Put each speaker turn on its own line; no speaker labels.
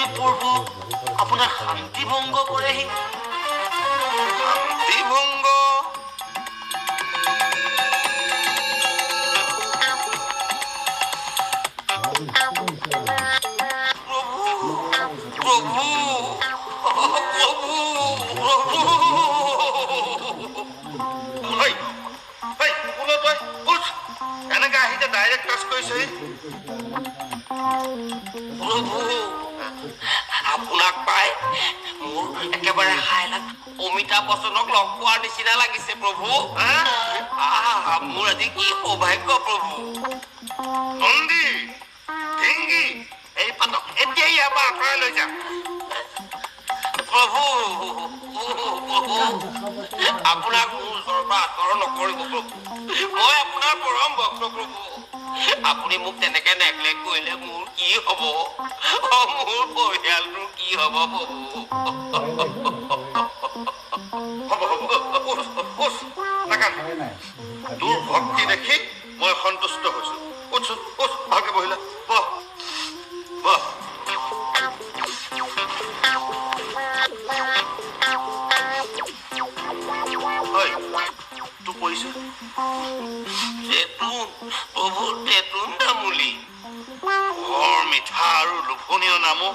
যদি প্ৰভু আপোনাৰ শান্তি ভংগ কৰেহি?
শান্তি ভংগ?
আপোনাক পাই মোৰ একেবাৰে হাইলাত অমিতাভ বচ্চনক লগ পোৱাৰ নিচিনা লাগিছে প্ৰভু। মোৰ আজি কি সৌভাগ্য প্ৰভু।
নন্দী, ঢিংগি, এই পাতক এতিয়া ইয়াৰ পৰা আঁতৰাই লৈ যা।
প্ৰভু আপোনাক মোৰ ওচৰৰ পৰা আঁতৰ নকৰিব প্ৰভু। মই আপোনাৰ পৰম ভক্ত প্ৰভু। আপুনি মোক তেনেকে নেগলেক্ট কৰিলে মোৰ কি হ'ব? মোৰ পৰিয়ালটোৰ কি হ'ব প্ৰভু?
তোৰ ভক্তি দেখি মই সন্তুষ্ট হৈছো। উঠছো, উঠ, ভালকে বহিলা। বহ, বহ। তোৰ পৰিছে
প্ৰভু তেতুন তামুলী।
বৰ মিঠা আৰু লোভনীয় নামো